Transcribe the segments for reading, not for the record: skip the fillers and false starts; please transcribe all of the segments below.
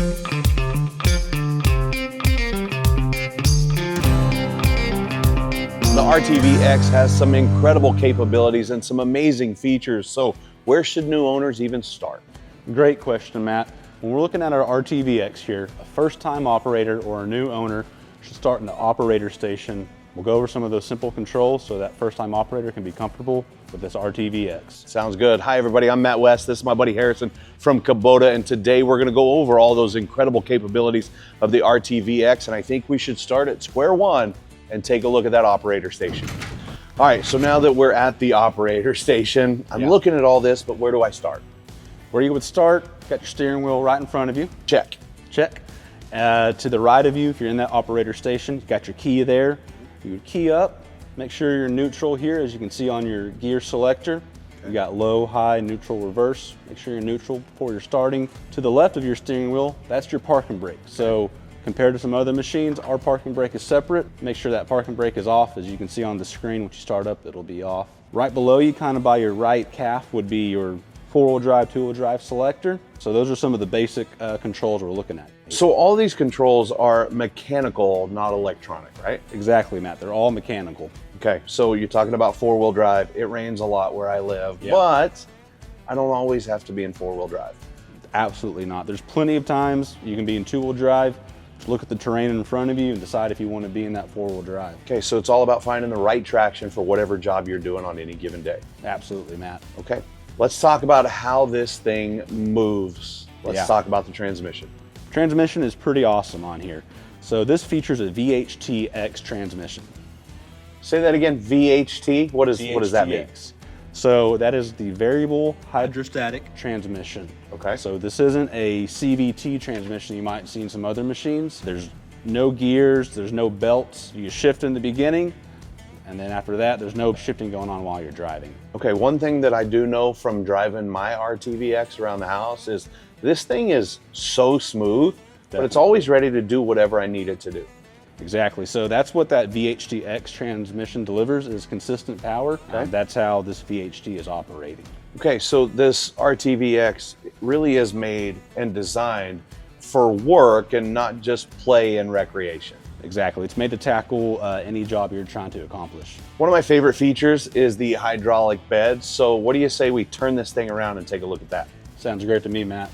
The RTV-X has some incredible capabilities and some amazing features. So where should new owners even start? Great question, Matt. When we're looking at our RTV-X here, a first-time operator or a new owner should start in the operator station. We'll go over some of those simple controls so that first-time operator can be comfortable with this RTV-X. Sounds good. Hi everybody, I'm Matt West. This is my buddy Harrison from Kubota, and today we're gonna go over all those incredible capabilities of the RTV-X, and I think we should start at square one and take a look at that operator station. All right, so now that we're at the operator station, I'm looking at all this, but where do I start? Where you would start, got your steering wheel right in front of you. Check. Check. To the right of you, if you're in that operator station, you got your key there. You would key up, make sure you're neutral here, as you can see on your gear selector. You got low, high, neutral, reverse. Make sure you're neutral before you're starting. To the left of your steering wheel, that's your parking brake. So compared to some other machines, our parking brake is separate. Make sure that parking brake is off. As you can see on the screen, when you start up, it'll be off. Right below you, kind of by your right calf, would be your four-wheel drive, two-wheel drive selector. So those are some of the basic controls we're looking at. So all these controls are mechanical, not electronic, right? Exactly, Matt. They're all mechanical. Okay, so you're talking about four-wheel drive. It rains a lot where I live, but I don't always have to be in four-wheel drive. Absolutely not. There's plenty of times you can be in two-wheel drive. Just look at the terrain in front of you and decide if you want to be in that four-wheel drive. Okay, so it's all about finding the right traction for whatever job you're doing on any given day. Absolutely, Matt. Okay, let's talk about how this thing moves. Let's talk about the transmission. Transmission is pretty awesome on here. So this features a VHT-X transmission. Say that again, VHT? What does that mean? So that is the variable hydrostatic transmission. Okay. So this isn't a CVT transmission you might see in some other machines. There's no gears, there's no belts. You shift in the beginning, and then after that, there's no shifting going on while you're driving. Okay, one thing that I do know from driving my RTV-X around the house is this thing is so smooth, but it's always ready to do whatever I need it to do. Exactly. So that's what that VHT-X transmission delivers, is consistent power. That's how this VHT is operating. Okay, so this RTV-X really is made and designed for work and not just play and recreation. Exactly. It's made to tackle any job you're trying to accomplish. One of my favorite features is the hydraulic bed. So what do you say we turn this thing around and take a look at that? Sounds great to me, Matt.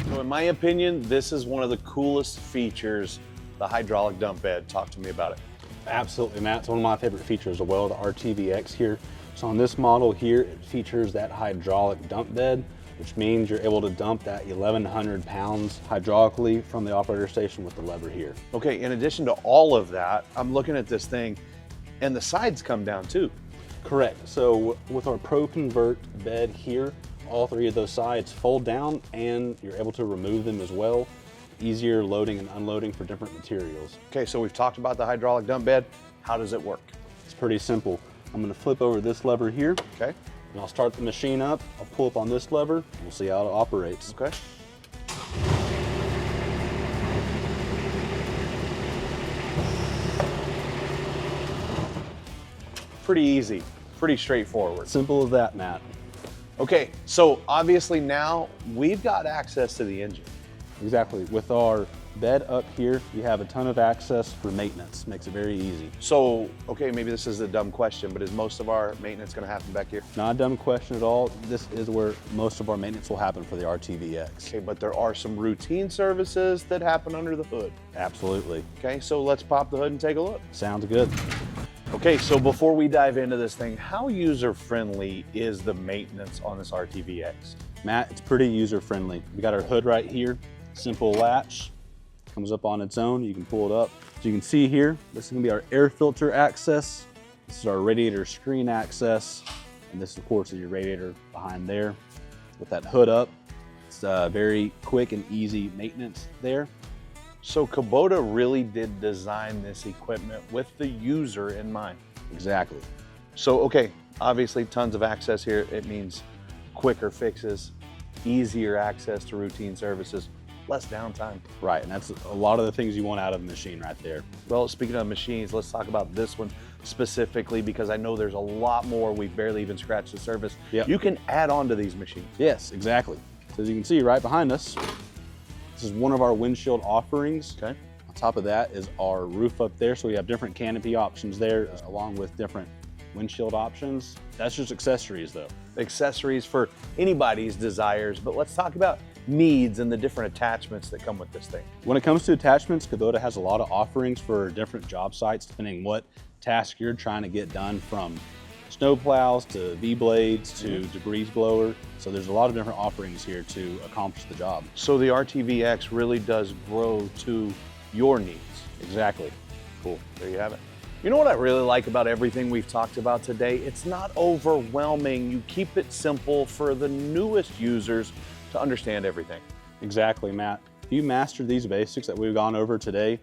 So in my opinion, this is one of the coolest features, the hydraulic dump bed. Talk to me about it. Absolutely, Matt. It's one of my favorite features as well, the RTV-X here. So on this model here, it features that hydraulic dump bed, which means you're able to dump that 1,100 pounds hydraulically from the operator station with the lever here. Okay, in addition to all of that, I'm looking at this thing and the sides come down too. Correct. So with our Pro Convert bed here, all three of those sides fold down and you're able to remove them as well. Easier loading and unloading for different materials. Okay, so we've talked about the hydraulic dump bed. How does it work? It's pretty simple. I'm gonna flip over this lever here. Okay. And I'll start the machine up. I'll pull up on this lever and we'll see how it operates. Okay. Pretty easy, pretty straightforward. Simple as that, Matt. Okay, so obviously now we've got access to the engine. Exactly. With our bed up here, you have a ton of access for maintenance. Makes it very easy. So, okay, maybe this is a dumb question, but is most of our maintenance gonna happen back here? Not a dumb question at all. This is where most of our maintenance will happen for the RTV-X. Okay, but there are some routine services that happen under the hood. Absolutely. Okay, so let's pop the hood and take a look. Sounds good. Okay, so before we dive into this thing, how user-friendly is the maintenance on this RTV-X? Matt, it's pretty user-friendly. We got our hood right here, simple latch, comes up on its own, you can pull it up. So you can see here, this is gonna be our air filter access, this is our radiator screen access, and this of course is your radiator behind there. With that hood up, it's very quick and easy maintenance there. So Kubota really did design this equipment with the user in mind. Exactly. So, okay, obviously tons of access here. It means quicker fixes, easier access to routine services, less downtime. Right, and that's a lot of the things you want out of a machine right there. Well, speaking of machines, let's talk about this one specifically because I know there's a lot more. We've barely even scratched the surface. Yep. You can add on to these machines. Yes, exactly. So as you can see right behind us, This is one of our windshield offerings. Okay. On top of that is our roof up there. So we have different canopy options there along with different windshield options. That's just accessories though. Accessories for anybody's desires, but let's talk about needs and the different attachments that come with this thing. When it comes to attachments, Kubota has a lot of offerings for different job sites depending what task you're trying to get done, from snow plows to V-blades to debris blower. So there's a lot of different offerings here to accomplish the job. So the RTV-X really does grow to your needs. Exactly. Cool, there you have it. You know what I really like about everything we've talked about today? It's not overwhelming. You keep it simple for the newest users to understand everything. Exactly, Matt. If you master these basics that we've gone over today,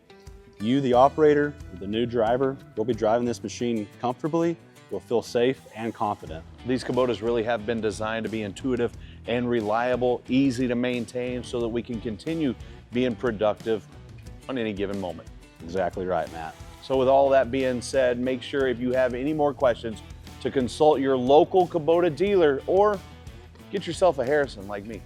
you, the operator, the new driver, will be driving this machine comfortably. You'll feel safe and confident. These Kubotas really have been designed to be intuitive and reliable, easy to maintain, so that we can continue being productive on any given moment. Exactly right, Matt. So with all that being said, make sure if you have any more questions to consult your local Kubota dealer or get yourself a Harrison like me.